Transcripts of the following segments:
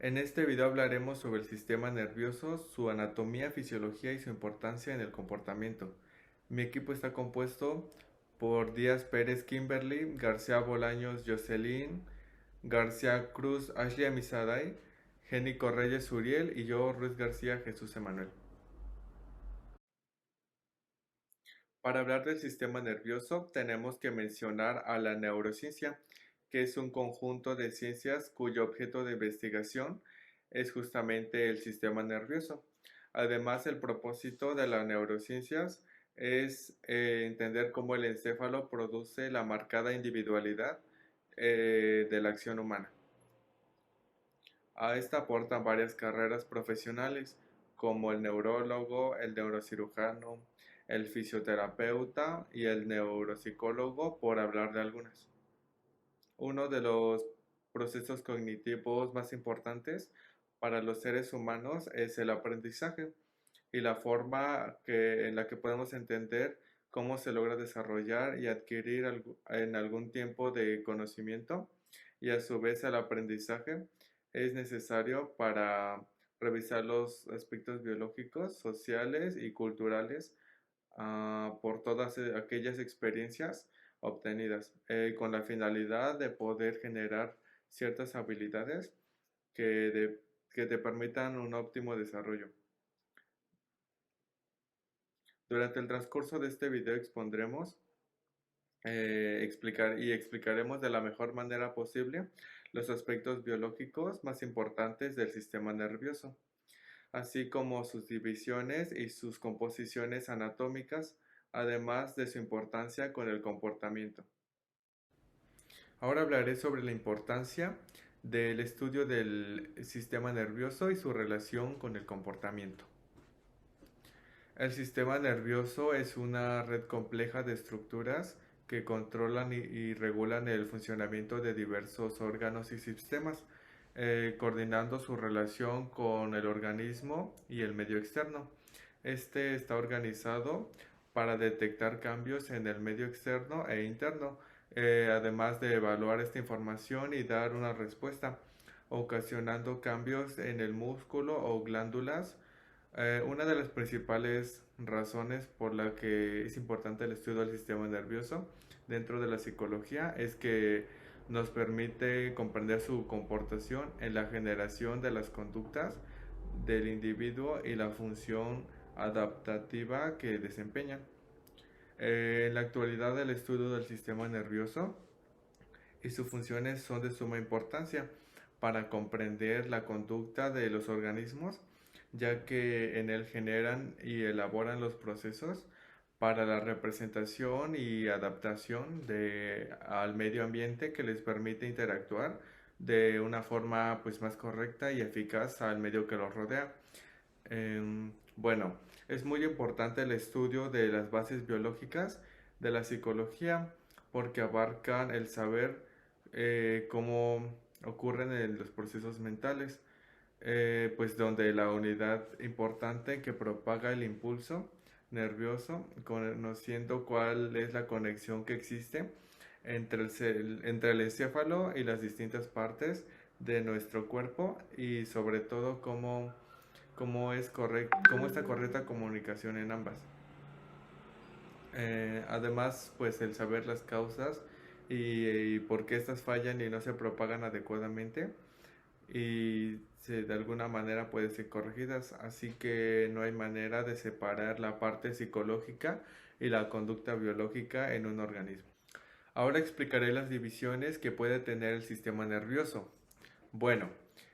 En este video hablaremos sobre el sistema nervioso, su anatomía, fisiología y su importancia en el comportamiento. Mi equipo está compuesto por Díaz Pérez Kimberly, García Bolaños Jocelyn, García Cruz Ashley Amisaday, Génico Reyes Uriel y yo Ruiz García Jesús Emanuel. Para hablar del sistema nervioso tenemos que mencionar a la neurociencia, que es un conjunto de ciencias cuyo objeto de investigación es justamente el sistema nervioso. Además, el propósito de las neurociencias es entender cómo el encéfalo produce la marcada individualidad de la acción humana. A esta aportan varias carreras profesionales, como el neurólogo, el neurocirujano, el fisioterapeuta y el neuropsicólogo, por hablar de algunas. Uno de los procesos cognitivos más importantes para los seres humanos es el aprendizaje y la forma en la que podemos entender cómo se logra desarrollar y adquirir en algún tiempo de conocimiento, y a su vez el aprendizaje es necesario para revisar los aspectos biológicos, sociales y culturales por todas aquellas experiencias obtenidas, con la finalidad de poder generar ciertas habilidades que, que te permitan un óptimo desarrollo. Durante el transcurso de este video expondremos explicaremos de la mejor manera posible los aspectos biológicos más importantes del sistema nervioso, así como sus divisiones y sus composiciones anatómicas, además de su importancia con el comportamiento. Ahora hablaré sobre la importancia del estudio del sistema nervioso y su relación con el comportamiento. El sistema nervioso es una red compleja de estructuras que controlan y regulan el funcionamiento de diversos órganos y sistemas, coordinando su relación con el organismo y el medio externo. Este está organizado para detectar cambios en el medio externo e interno, además de evaluar esta información y dar una respuesta, ocasionando cambios en el músculo o glándulas. Una de las principales razones por la que es importante el estudio del sistema nervioso dentro de la psicología es que nos permite comprender su comportación en la generación de las conductas del individuo y la función adaptativa que desempeñan. En la actualidad, el estudio del sistema nervioso y sus funciones son de suma importancia para comprender la conducta de los organismos, ya que en él generan y elaboran los procesos para la representación y adaptación al medio ambiente que les permite interactuar de una forma pues más correcta y eficaz al medio que los rodea. Bueno, es muy importante el estudio de las bases biológicas de la psicología porque abarcan el saber cómo ocurren los procesos mentales, pues donde la unidad importante que propaga el impulso nervioso, conociendo cuál es la conexión que existe entre el encéfalo y las distintas partes de nuestro cuerpo, y sobre todo cómo esta correcta comunicación en ambas. Además, pues el saber las causas y por qué estas fallan y no se propagan adecuadamente y de alguna manera pueden ser corregidas, así que no hay manera de separar la parte psicológica y la conducta biológica en un organismo. Ahora explicaré las divisiones que puede tener el sistema nervioso. Bueno,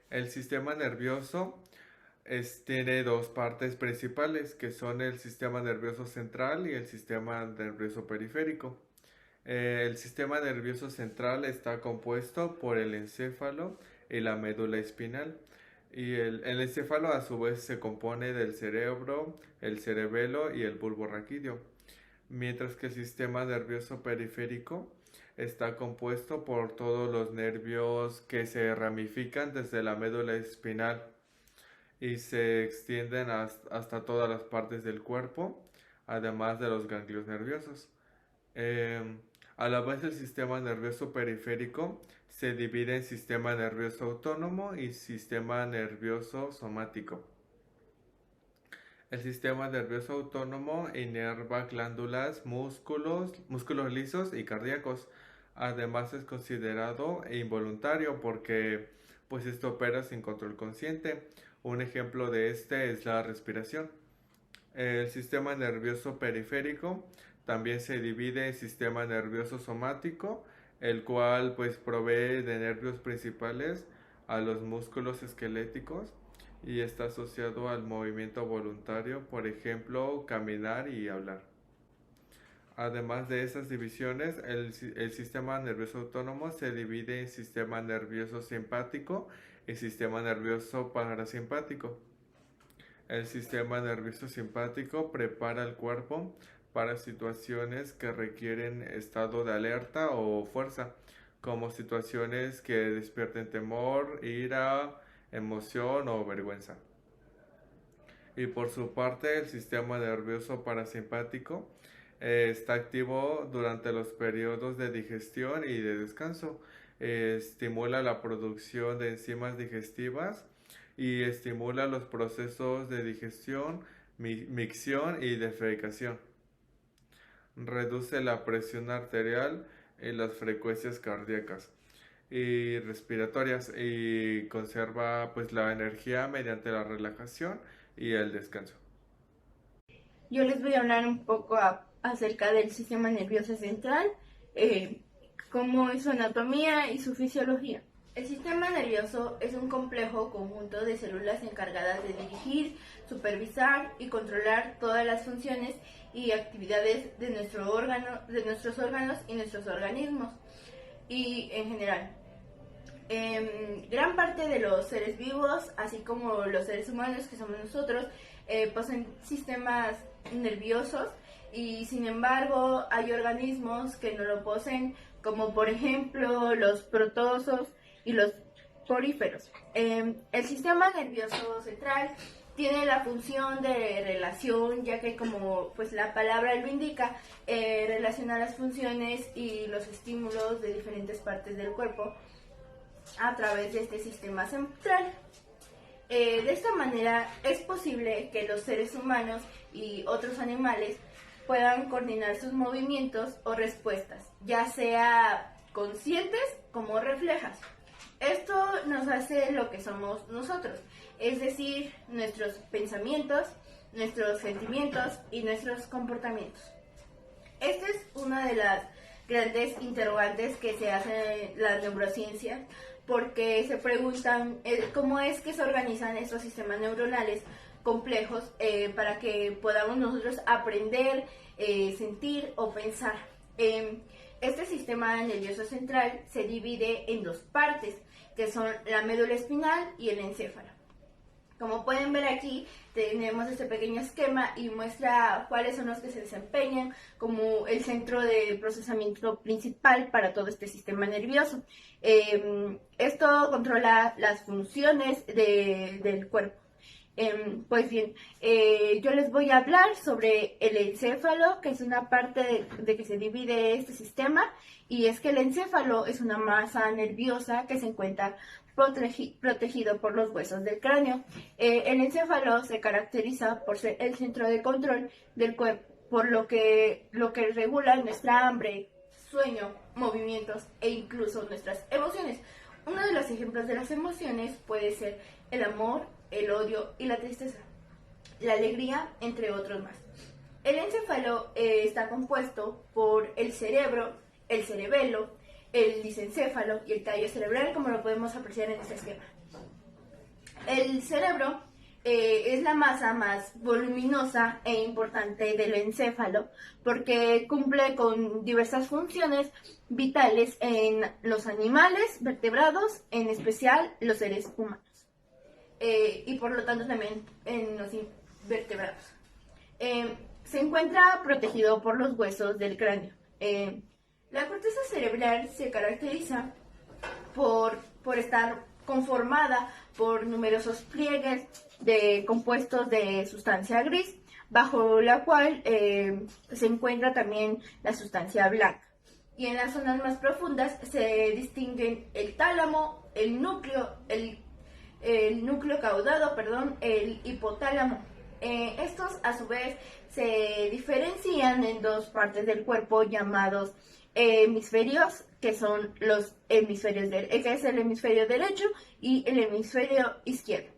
el sistema nervioso tiene dos partes principales, que son el sistema nervioso central y el sistema nervioso periférico. El sistema nervioso central está compuesto por el encéfalo y la médula espinal. Y el encéfalo a su vez se compone del cerebro, el cerebelo y el bulbo raquídeo. Mientras que el sistema nervioso periférico está compuesto por todos los nervios que se ramifican desde la médula espinal y se extienden hasta todas las partes del cuerpo, además de los ganglios nerviosos. Eh, A la vez, el sistema nervioso periférico se divide en sistema nervioso autónomo y sistema nervioso somático. El sistema nervioso autónomo inerva glándulas, músculos lisos y cardíacos. Además, es considerado involuntario porque pues esto opera sin control consciente. Un ejemplo de este es la respiración. El sistema nervioso periférico también se divide en sistema nervioso somático, el cual pues provee de nervios principales a los músculos esqueléticos y está asociado al movimiento voluntario, por ejemplo, caminar y hablar. Además de esas divisiones, el sistema nervioso autónomo se divide en sistema nervioso simpático y sistema nervioso parasimpático. El sistema nervioso simpático prepara el cuerpo para situaciones que requieren estado de alerta o fuerza, como situaciones que despierten temor, ira, emoción o vergüenza. Y por su parte, el sistema nervioso parasimpático está activo durante los periodos de digestión y de descanso. Estimula la producción de enzimas digestivas y estimula los procesos de digestión, micción y defecación. Reduce la presión arterial y las frecuencias cardíacas y respiratorias y conserva pues la energía mediante la relajación y el descanso. Yo les voy a hablar un poco acerca del sistema nervioso central, cómo es su anatomía y su fisiología. El sistema nervioso es un complejo conjunto de células encargadas de dirigir, supervisar y controlar todas las funciones y actividades de nuestros órganos y nuestros organismos, y en general. Gran parte de los seres vivos, así como los seres humanos que somos nosotros, poseen sistemas nerviosos, y sin embargo hay organismos que no lo poseen, como por ejemplo los protozoos y los poríferos. El sistema nervioso central tiene la función de relación, ya que como pues la palabra lo indica, relaciona las funciones y los estímulos de diferentes partes del cuerpo a través de este sistema central. De esta manera es posible que los seres humanos y otros animales puedan coordinar sus movimientos o respuestas, ya sea conscientes como reflejas. Esto nos hace lo que somos nosotros, es decir, nuestros pensamientos, nuestros sentimientos y nuestros comportamientos. Esta es una de las grandes interrogantes que se hace en la neurociencia, porque se preguntan cómo es que se organizan estos sistemas neuronales complejos para que podamos nosotros aprender, sentir o pensar. Este sistema nervioso central se divide en dos partes, que son la médula espinal y el encéfalo. Como pueden ver aquí, tenemos este pequeño esquema y muestra cuáles son los que se desempeñan como el centro de procesamiento principal para todo este sistema nervioso. Esto controla las funciones del cuerpo. Pues bien, yo les voy a hablar sobre el encéfalo, que es una parte de que se divide este sistema, y es que el encéfalo es una masa nerviosa que se encuentra protegido por los huesos del cráneo. El encéfalo se caracteriza por ser el centro de control del cuerpo, por lo que regula nuestra hambre, sueño, movimientos e incluso nuestras emociones. Uno de los ejemplos de las emociones puede ser el amor, el odio y la tristeza, la alegría, entre otros más. El encéfalo está compuesto por el cerebro, el cerebelo, el lisencéfalo y el tallo cerebral, como lo podemos apreciar en este esquema. El cerebro es la masa más voluminosa e importante del encéfalo porque cumple con diversas funciones vitales en los animales vertebrados, en especial los seres humanos. Y por lo tanto también en los invertebrados. Se encuentra protegido por los huesos del cráneo. La corteza cerebral se caracteriza por estar conformada por numerosos pliegues compuestos de sustancia gris, bajo la cual se encuentra también la sustancia blanca. y en las zonas más profundas se distinguen el tálamo, el núcleo caudado, el hipotálamo. Estos a su vez se diferencian en dos partes del cuerpo llamados hemisferios, que son los hemisferios que es el hemisferio derecho y el hemisferio izquierdo,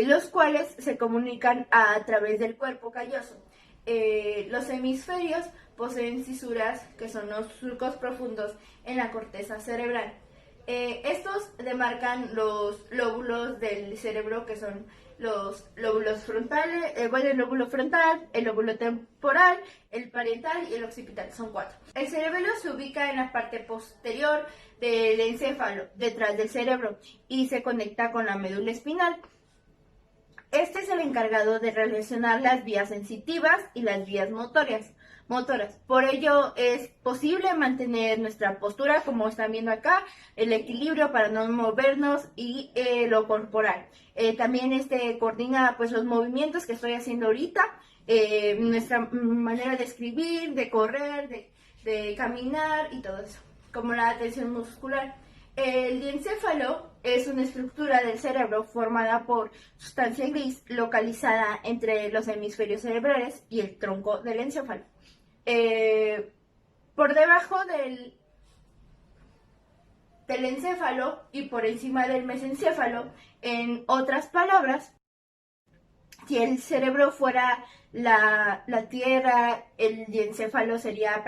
los cuales se comunican a través del cuerpo calloso. Los hemisferios poseen cisuras, que son los surcos profundos en la corteza cerebral. Estos demarcan los lóbulos del cerebro, que son los lóbulos frontales, el lóbulo frontal, el lóbulo temporal, el parietal y el occipital. Son 4. El cerebelo se ubica en la parte posterior del encéfalo, detrás del cerebro, y se conecta con la médula espinal. Este es el encargado de relacionar las vías sensitivas y las vías motoras. Por ello es posible mantener nuestra postura, como están viendo acá, el equilibrio para no movernos y lo corporal. También coordina pues los movimientos que estoy haciendo ahorita, nuestra manera de escribir, de correr, de caminar y todo eso, como la tensión muscular. El diencéfalo es una estructura del cerebro formada por sustancia gris localizada entre los hemisferios cerebrales y el tronco del encéfalo. Por debajo del encéfalo y por encima del mesencéfalo, en otras palabras, si el cerebro fuera la Tierra, el diencéfalo sería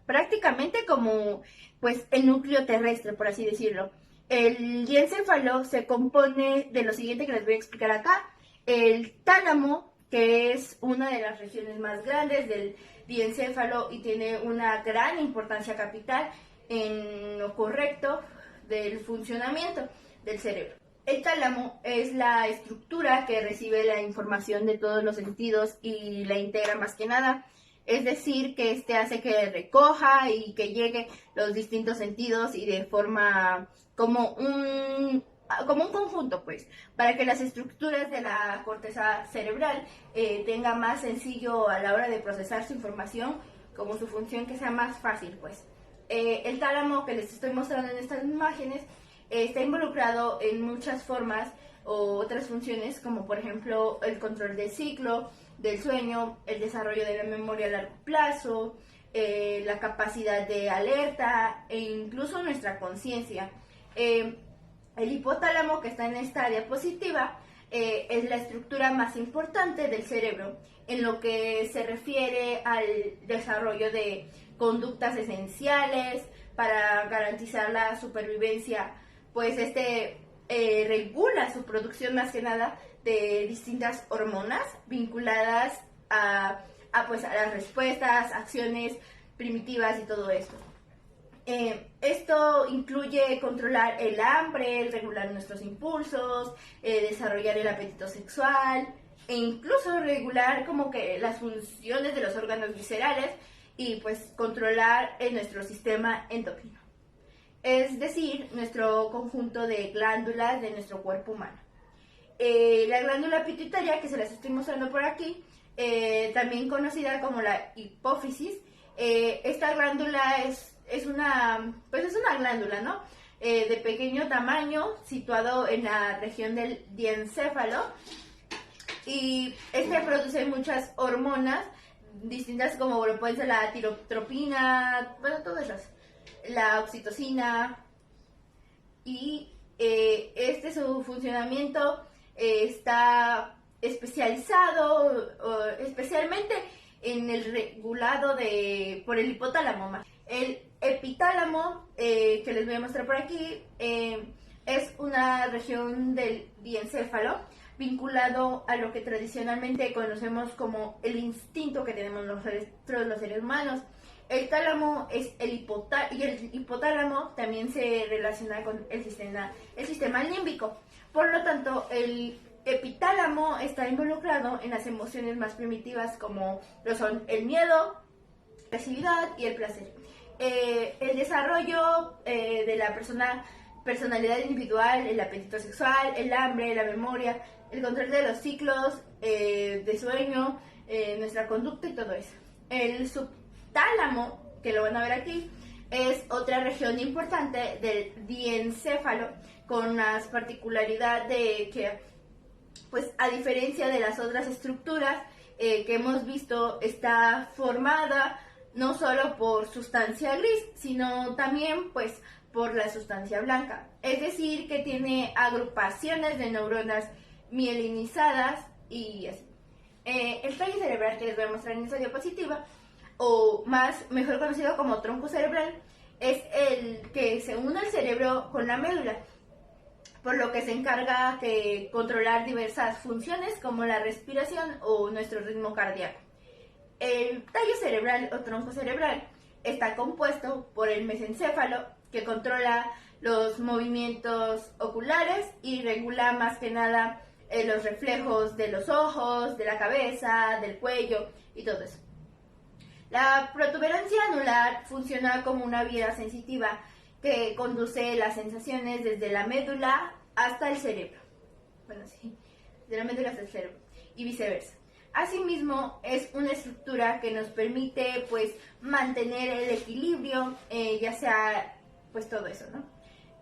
prácticamente como pues el núcleo terrestre, por así decirlo. El diencéfalo se compone de lo siguiente que les voy a explicar acá: el tálamo, que es una de las regiones más grandes del diencéfalo y tiene una gran importancia capital en lo correcto del funcionamiento del cerebro. El tálamo es la estructura que recibe la información de todos los sentidos y la integra más que nada. Es decir, que hace que recoja y que llegue los distintos sentidos y de forma como un conjunto, pues, para que las estructuras de la corteza cerebral tenga más sencillo a la hora de procesar su información, como su función que sea más fácil, pues. El tálamo que les estoy mostrando en estas imágenes está involucrado en muchas formas o otras funciones, como por ejemplo el control del ciclo, del sueño, el desarrollo de la memoria a largo plazo, la capacidad de alerta e incluso nuestra conciencia. El hipotálamo, que está en esta diapositiva, es la estructura más importante del cerebro en lo que se refiere al desarrollo de conductas esenciales para garantizar la supervivencia, pues regula su producción más que nada de distintas hormonas vinculadas a las respuestas, acciones primitivas y todo esto. Esto incluye controlar el hambre, regular nuestros impulsos, desarrollar el apetito sexual e incluso regular como que las funciones de los órganos viscerales y pues controlar nuestro sistema endocrino, es decir, nuestro conjunto de glándulas de nuestro cuerpo humano. La glándula pituitaria, que se las estoy mostrando por aquí, también conocida como la hipófisis, esta glándula es una glándula, ¿no? De pequeño tamaño, situado en la región del diencéfalo, y produce muchas hormonas distintas, como lo pueden ser la tirotropina, bueno, todas esas, la oxitocina, y su funcionamiento está especializado especialmente en el regulado por el hipotálamo. El epitálamo, que les voy a mostrar por aquí, es una región del diencéfalo vinculado a lo que tradicionalmente conocemos como el instinto que tenemos los seres humanos. El tálamo y el hipotálamo también se relaciona con el sistema límbico. Por lo tanto, el epitálamo está involucrado en las emociones más primitivas, como lo son el miedo, la agresividad y el placer. El desarrollo de la personalidad individual, el apetito sexual, el hambre, la memoria, el control de los ciclos de sueño, nuestra conducta y todo eso. El subtálamo que lo van a ver aquí, es otra región importante del diencéfalo, con la particularidad de que, pues a diferencia de las otras estructuras que hemos visto, está formada no solo por sustancia gris, sino también pues por la sustancia blanca. Es decir, que tiene agrupaciones de neuronas mielinizadas y así. El tallo cerebral que les voy a mostrar en esta diapositiva, o mejor conocido como tronco cerebral, es el que se une el cerebro con la médula, por lo que se encarga de controlar diversas funciones como la respiración o nuestro ritmo cardíaco. El tallo cerebral o tronco cerebral está compuesto por el mesencéfalo, que controla los movimientos oculares y regula más que nada los reflejos de los ojos, de la cabeza, del cuello y todo eso. La protuberancia anular funciona como una vía sensitiva que conduce las sensaciones desde la médula hasta el cerebro. Bueno, sí, de la médula hasta el cerebro y viceversa. Asimismo, es una estructura que nos permite pues mantener el equilibrio, ya sea pues todo eso, ¿no?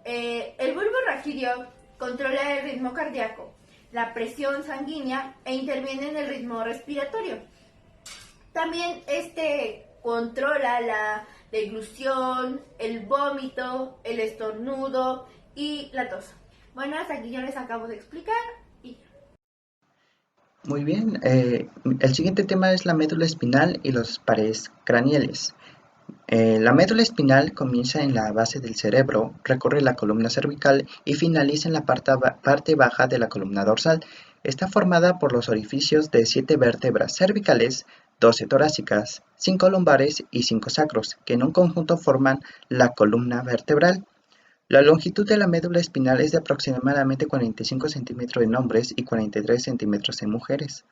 El bulbo raquídeo controla el ritmo cardíaco, la presión sanguínea e interviene en el ritmo respiratorio. También controla la deglución, el vómito, el estornudo y la tos. Bueno, hasta aquí ya les acabo de explicar. Muy bien, el siguiente tema es la médula espinal y los pares craneales. La médula espinal comienza en la base del cerebro, recorre la columna cervical y finaliza en la parte baja de la columna dorsal. Está formada por los orificios de 7 vértebras cervicales, 12 torácicas, 5 lumbares y 5 sacros, que en un conjunto forman la columna vertebral. La longitud de la médula espinal es de aproximadamente 45 centímetros en hombres y 43 centímetros en mujeres.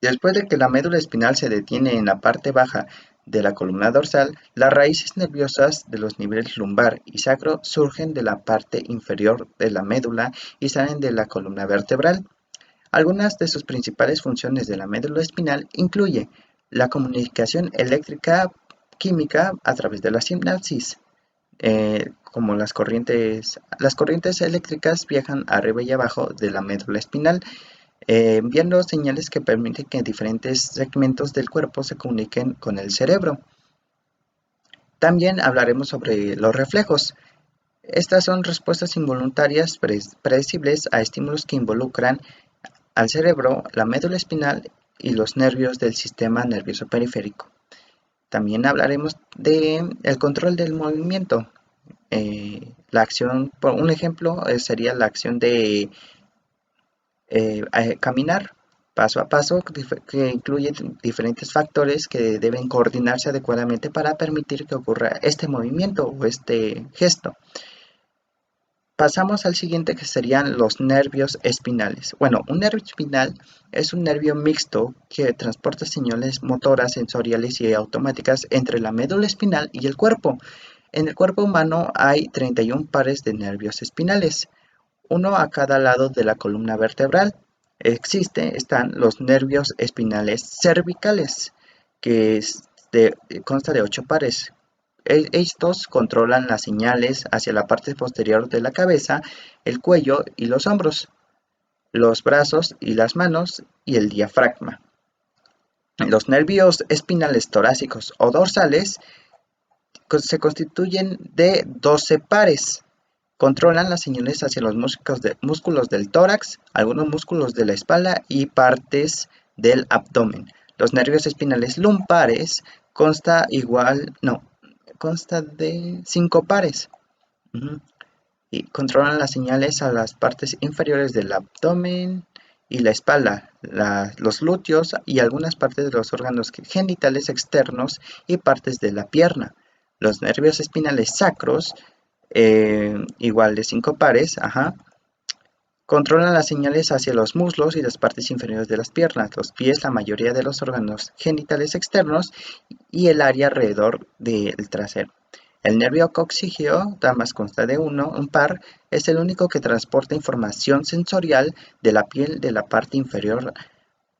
Después de que la médula espinal se detiene en la parte baja de la columna dorsal, las raíces nerviosas de los niveles lumbar y sacro surgen de la parte inferior de la médula y salen de la columna vertebral. Algunas de sus principales funciones de la médula espinal incluye la comunicación eléctrica química a través de la sinapsis, como las corrientes eléctricas viajan arriba y abajo de la médula espinal, enviando señales que permiten que diferentes segmentos del cuerpo se comuniquen con el cerebro. También hablaremos sobre los reflejos. Estas son respuestas involuntarias predecibles a estímulos que involucran al cerebro, la médula espinal y los nervios del sistema nervioso periférico. También hablaremos del control del movimiento. La acción, por un ejemplo, sería la acción de caminar paso a paso, que incluye diferentes factores que deben coordinarse adecuadamente para permitir que ocurra este movimiento o este gesto. Pasamos al siguiente, que serían los nervios espinales. Bueno, un nervio espinal es un nervio mixto que transporta señales motoras, sensoriales y automáticas entre la médula espinal y el cuerpo. En el cuerpo humano hay 31 pares de nervios espinales, uno a cada lado de la columna vertebral. Están los nervios espinales cervicales, que consta de 8 pares. Estos controlan las señales hacia la parte posterior de la cabeza, el cuello y los hombros, los brazos y las manos y el diafragma. Los nervios espinales torácicos o dorsales se constituyen de 12 pares. Controlan las señales hacia los músculos del tórax, algunos músculos de la espalda y partes del abdomen. Los nervios espinales lumpares consta de 5 pares. Y controlan las señales a las partes inferiores del abdomen y la espalda, los glúteos y algunas partes de los órganos genitales externos y partes de la pierna. Los nervios espinales sacros, igual de 5 pares, controlan las señales hacia los muslos y las partes inferiores de las piernas, los pies, la mayoría de los órganos genitales externos y el área alrededor del trasero. El nervio coxígeo, más consta de un par, es el único que transporta información sensorial de la piel de la parte inferior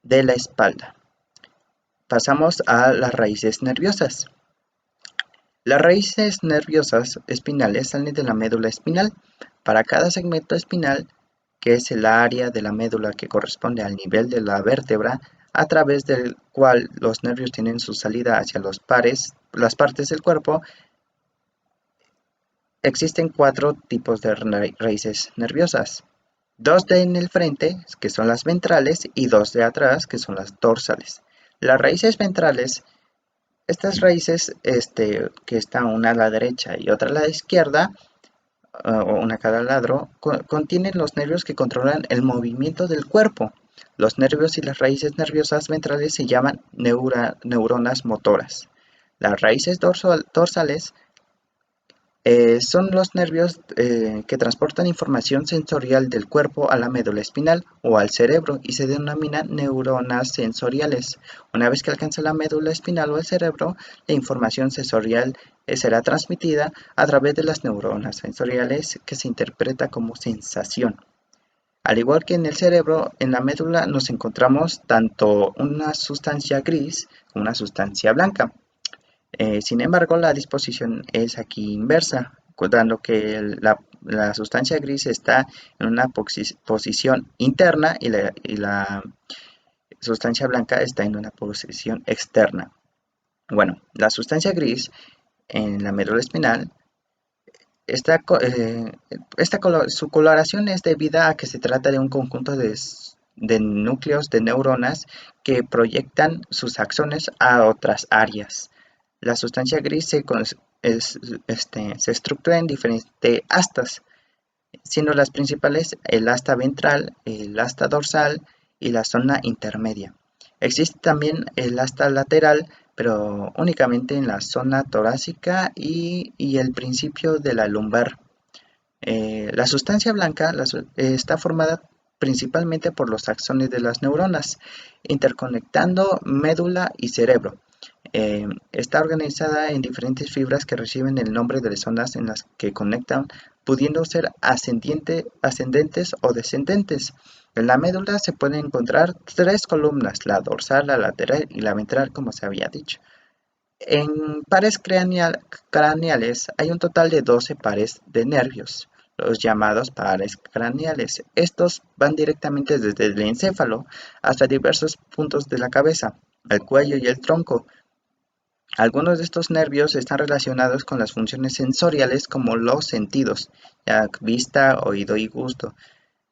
de la espalda. pasamos a las raíces nerviosas. Las raíces nerviosas espinales salen de la médula espinal. Para cada segmento espinal, que es el área de la médula que corresponde al nivel de la vértebra, a través del cual los nervios tienen su salida hacia las partes del cuerpo, existen 4 tipos de raíces nerviosas. 2 en el frente, que son las ventrales, y 2 de atrás, que son las dorsales. Las raíces ventrales, estas raíces que están una a la derecha y otra a la izquierda, o una a cada lado, contienen los nervios que controlan el movimiento del cuerpo. Los nervios y las raíces nerviosas ventrales se llaman neuronas motoras. Las raíces dorsales son los nervios que transportan información sensorial del cuerpo a la médula espinal o al cerebro y se denominan neuronas sensoriales. Una vez que alcanza la médula espinal o el cerebro, la información sensorial será transmitida a través de las neuronas sensoriales que se interpreta como sensación. Al igual que en el cerebro, en la médula nos encontramos tanto una sustancia gris como una sustancia blanca. Sin embargo, la disposición es aquí inversa, dando que la sustancia gris está en una posición interna y la sustancia blanca está en una posición externa. Bueno, la sustancia gris en la médula espinal, su coloración es debida a que se trata de un conjunto de núcleos de neuronas que proyectan sus axones a otras áreas. La sustancia gris se estructura en diferentes astas, siendo las principales el asta ventral, el asta dorsal y la zona intermedia. Existe también el asta lateral, pero únicamente en la zona torácica y el principio de la lumbar. La sustancia blanca está formada principalmente por los axones de las neuronas, interconectando médula y cerebro. Está organizada en diferentes fibras que reciben el nombre de las zonas en las que conectan, pudiendo ser ascendentes o descendentes. En la médula se pueden encontrar 3 columnas, la dorsal, la lateral y la ventral, como se había dicho. En pares craneales hay un total de 12 pares de nervios, los llamados pares craneales. Estos van directamente desde el encéfalo hasta diversos puntos de la cabeza, el cuello y el tronco. Algunos de estos nervios están relacionados con las funciones sensoriales como los sentidos, ya vista, oído y gusto,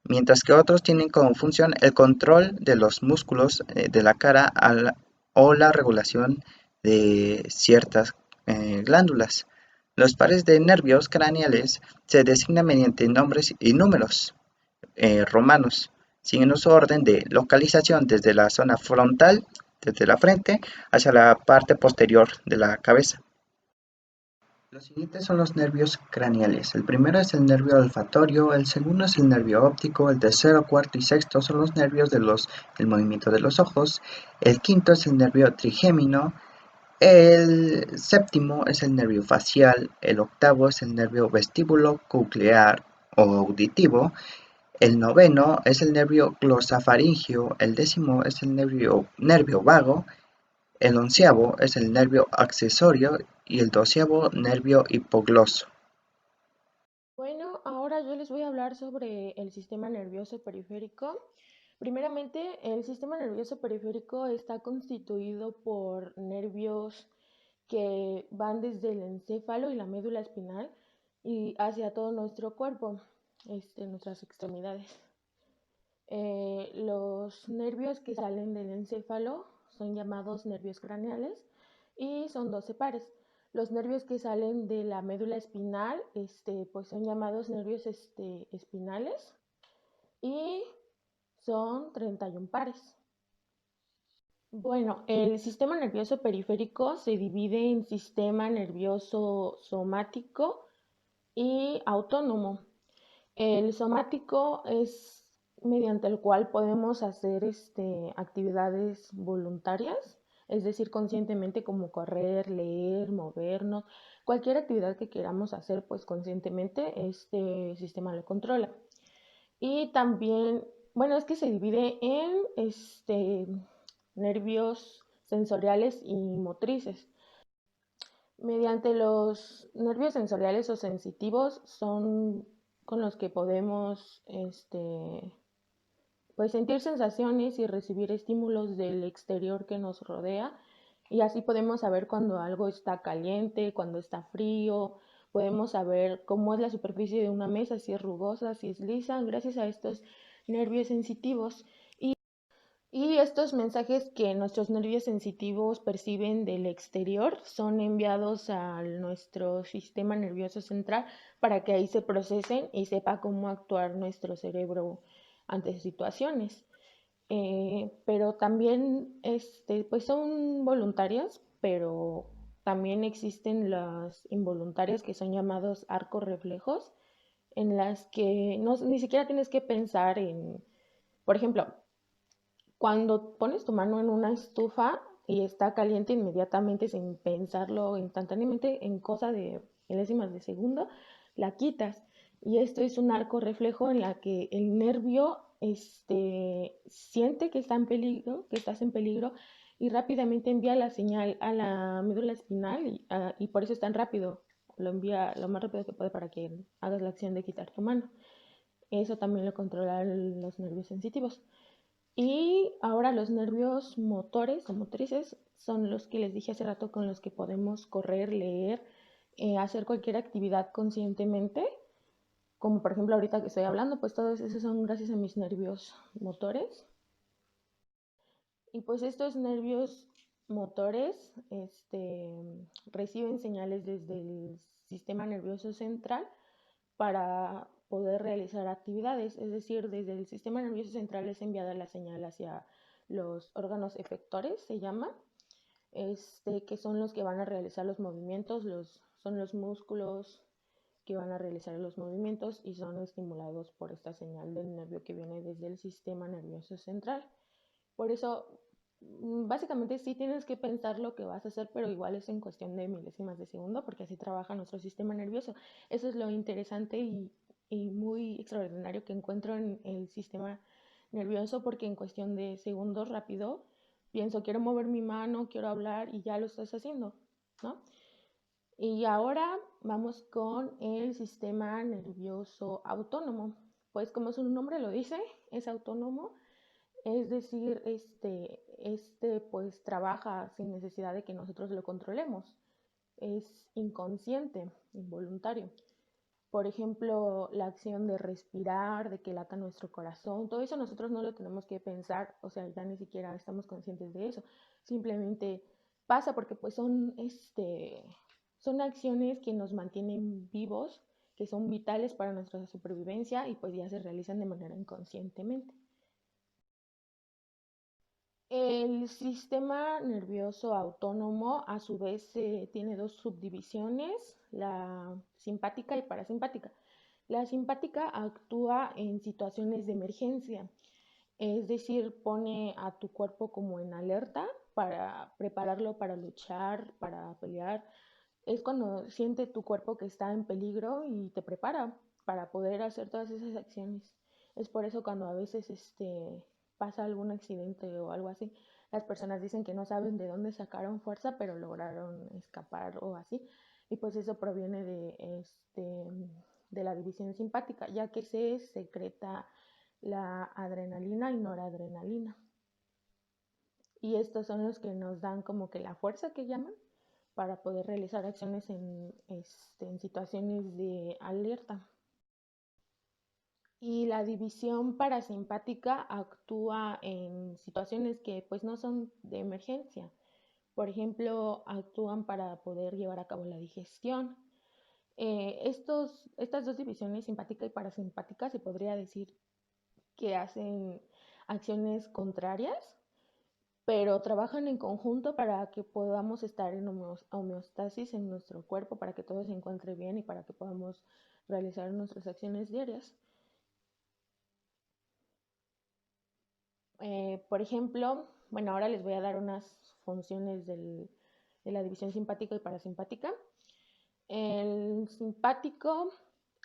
mientras que otros tienen como función el control de los músculos de la cara o la regulación de ciertas glándulas. Los pares de nervios craneales se designan mediante nombres y números romanos, siguiendo su orden de localización desde la zona frontal, desde la frente, hacia la parte posterior de la cabeza. Los siguientes son los nervios craneales. El primero es el nervio olfatorio, el segundo es el nervio óptico, el tercero, cuarto y sexto son los nervios del movimiento de los ojos, el quinto es el nervio trigémino, el séptimo es el nervio facial, el octavo es el nervio vestíbulo coclear o auditivo, el noveno es el nervio glosofaringeo, el décimo es el nervio vago, el onceavo es el nervio accesorio y el doceavo nervio hipogloso. Bueno, ahora yo les voy a hablar sobre el sistema nervioso periférico. Primeramente, el sistema nervioso periférico está constituido por nervios que van desde el encéfalo y la médula espinal y hacia todo nuestro cuerpo, nuestras extremidades. Los nervios que salen del encéfalo son llamados nervios craneales y son 12 pares. Los nervios que salen de la médula espinal, pues son llamados nervios espinales y son 31 pares. Bueno, el sistema nervioso periférico se divide en sistema nervioso somático y autónomo. El somático es mediante el cual podemos hacer actividades voluntarias, es decir, conscientemente como correr, leer, movernos, cualquier actividad que queramos hacer, pues conscientemente este sistema lo controla. Y también, bueno, es que se divide en nervios sensoriales y motrices. Mediante los nervios sensoriales o sensitivos son con los que podemos pues sentir sensaciones y recibir estímulos del exterior que nos rodea, y así podemos saber cuando algo está caliente, cuando está frío, podemos saber cómo es la superficie de una mesa, si es rugosa, si es lisa, gracias a estos nervios sensitivos. Y estos mensajes que nuestros nervios sensitivos perciben del exterior son enviados a nuestro sistema nervioso central para que ahí se procesen y sepa cómo actuar nuestro cerebro ante situaciones. Pero también pues son voluntarias, pero también existen las involuntarias, que son llamados arcos reflejos, en las que ni siquiera tienes que pensar en, por ejemplo, cuando pones tu mano en una estufa y está caliente, inmediatamente, sin pensarlo, instantáneamente, en cosa de milésimas de segundo, la quitas. Y esto es un arco reflejo en la que el nervio siente que está en peligro, que estás en peligro, y rápidamente envía la señal a la médula espinal, y por eso es tan rápido. Lo envía lo más rápido que puede para que hagas la acción de quitar tu mano. Eso también lo controlan los nervios sensitivos. Y ahora los nervios motores o motrices son los que les dije hace rato, con los que podemos correr, leer, hacer cualquier actividad conscientemente, como por ejemplo ahorita que estoy hablando, pues todos esos son gracias a mis nervios motores. Y pues estos nervios motores reciben señales desde el sistema nervioso central para poder realizar actividades, es decir, desde el sistema nervioso central es enviada la señal hacia los órganos efectores, se llama, que son los que van a realizar los movimientos, son los músculos que van a realizar los movimientos y son estimulados por esta señal del nervio que viene desde el sistema nervioso central. Por eso, básicamente sí tienes que pensar lo que vas a hacer, pero igual es en cuestión de milésimas de segundo, porque así trabaja nuestro sistema nervioso. Eso es lo interesante y muy extraordinario que encuentro en el sistema nervioso, porque en cuestión de segundos rápido pienso, quiero mover mi mano, quiero hablar, y ya lo estás haciendo, ¿no? Y ahora vamos con el sistema nervioso autónomo. Pues como su nombre lo dice, es autónomo, es decir, pues trabaja sin necesidad de que nosotros lo controlemos. Es inconsciente, involuntario. Por ejemplo, la acción de respirar, de que lata nuestro corazón, todo eso nosotros no lo tenemos que pensar, o sea, ya ni siquiera estamos conscientes de eso. Simplemente pasa porque pues son acciones que nos mantienen vivos, que son vitales para nuestra supervivencia, y pues ya se realizan de manera inconscientemente. El sistema nervioso autónomo, a su vez, tiene dos subdivisiones, la simpática y parasimpática. La simpática actúa en situaciones de emergencia, es decir, pone a tu cuerpo como en alerta para prepararlo para luchar, para pelear. Es cuando siente tu cuerpo que está en peligro y te prepara para poder hacer todas esas acciones. Es por eso cuando a veces pasa algún accidente o algo así, las personas dicen que no saben de dónde sacaron fuerza, pero lograron escapar o así. Y pues eso proviene de la división simpática, ya que se secreta la adrenalina y noradrenalina. Y estos son los que nos dan como que la fuerza que llaman para poder realizar acciones en situaciones de alerta. Y la división parasimpática actúa en situaciones que pues no son de emergencia. Por ejemplo, actúan para poder llevar a cabo la digestión. Estas dos divisiones, simpática y parasimpática, se podría decir que hacen acciones contrarias, pero trabajan en conjunto para que podamos estar en homeostasis en nuestro cuerpo, para que todo se encuentre bien y para que podamos realizar nuestras acciones diarias. Por ejemplo, bueno, ahora les voy a dar unas funciones de la división simpática y parasimpática. El simpático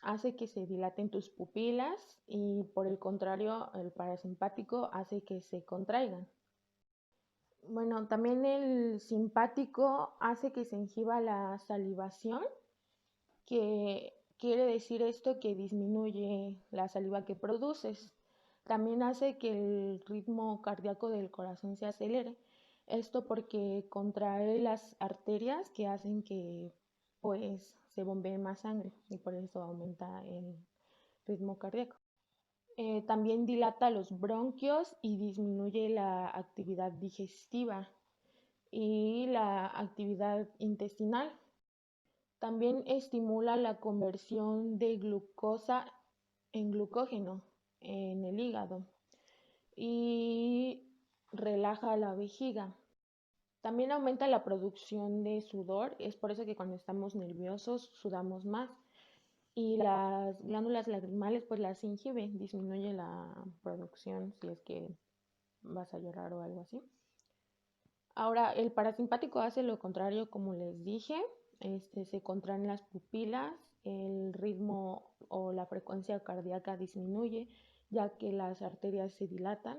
hace que se dilaten tus pupilas, y por el contrario, el parasimpático hace que se contraigan. Bueno, también el simpático hace que se inhiba la salivación, que quiere decir esto que disminuye la saliva que produces. También hace que el ritmo cardíaco del corazón se acelere. Esto porque contrae las arterias que hacen que pues se bombee más sangre y por eso aumenta el ritmo cardíaco. También dilata los bronquios y disminuye la actividad digestiva y la actividad intestinal. También estimula la conversión de glucosa en glucógeno en el hígado y relaja la vejiga. También aumenta la producción de sudor, es por eso que cuando estamos nerviosos sudamos más. Y las glándulas lagrimales pues las inhibe, disminuye la producción si es que vas a llorar o algo así. Ahora, el parasimpático hace lo contrario, como les dije, se contraen las pupilas, el ritmo o la frecuencia cardíaca disminuye, ya que las arterias se dilatan.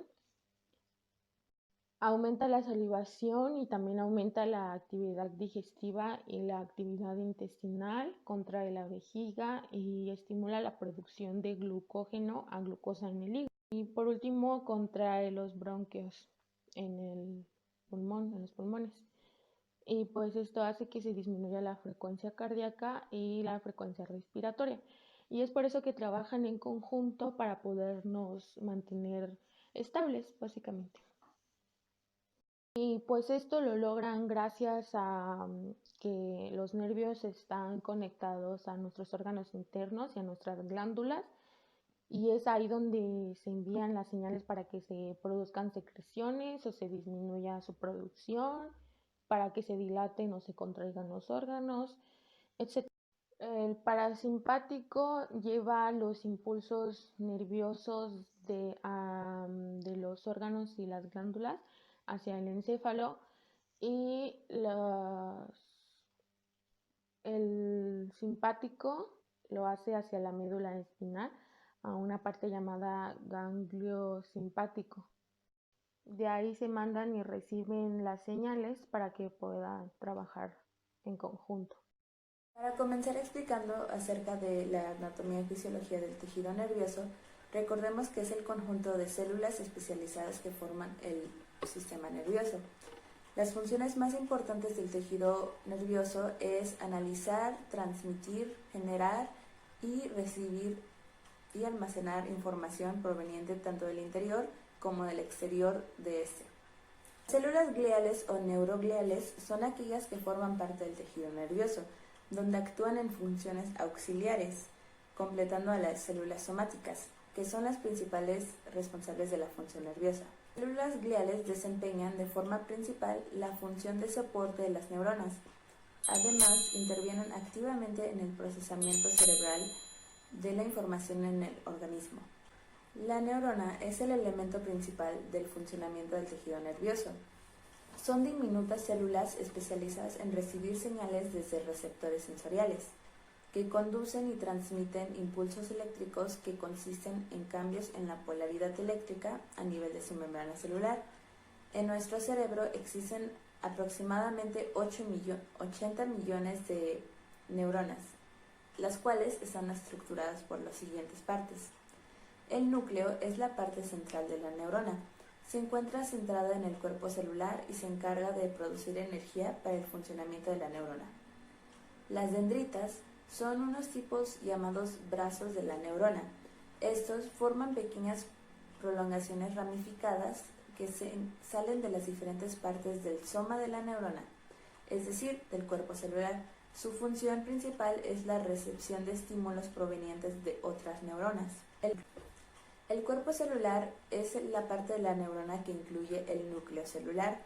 Aumenta la salivación y también aumenta la actividad digestiva y la actividad intestinal, contrae la vejiga y estimula la producción de glucógeno a glucosa en el hígado. Y por último, contrae los bronquios en el pulmón, en los pulmones. Y pues esto hace que se disminuya la frecuencia cardíaca y la frecuencia respiratoria. Y es por eso que trabajan en conjunto para podernos mantener estables, básicamente. Y pues esto lo logran gracias a que los nervios están conectados a nuestros órganos internos y a nuestras glándulas, y es ahí donde se envían las señales para que se produzcan secreciones o se disminuya su producción, para que se dilaten o se contraigan los órganos, etc. El parasimpático lleva los impulsos nerviosos de los órganos y las glándulas hacia el encéfalo, y el simpático lo hace hacia la médula espinal, a una parte llamada ganglio simpático. De ahí se mandan y reciben las señales para que puedan trabajar en conjunto. Para comenzar explicando acerca de la anatomía y fisiología del tejido nervioso, recordemos que es el conjunto de células especializadas que forman el sistema nervioso. Las funciones más importantes del tejido nervioso es analizar, transmitir, generar y recibir y almacenar información proveniente tanto del interior como del exterior de este. Las células gliales o neurogliales son aquellas que forman parte del tejido nervioso, donde actúan en funciones auxiliares, completando a las células somáticas, que son las principales responsables de la función nerviosa. Las células gliales desempeñan de forma principal la función de soporte de las neuronas. Además, intervienen activamente en el procesamiento cerebral de la información en el organismo. La neurona es el elemento principal del funcionamiento del tejido nervioso. Son diminutas células especializadas en recibir señales desde receptores sensoriales, que conducen y transmiten impulsos eléctricos que consisten en cambios en la polaridad eléctrica a nivel de su membrana celular. En nuestro cerebro existen aproximadamente 80 millones de neuronas, las cuales están estructuradas por las siguientes partes. El núcleo es la parte central de la neurona. Se encuentra centrada en el cuerpo celular y se encarga de producir energía para el funcionamiento de la neurona. Las dendritas son unos tipos llamados brazos de la neurona. Estos forman pequeñas prolongaciones ramificadas que salen de las diferentes partes del soma de la neurona, es decir, del cuerpo celular. Su función principal es la recepción de estímulos provenientes de otras neuronas. El cuerpo celular es la parte de la neurona que incluye el núcleo celular.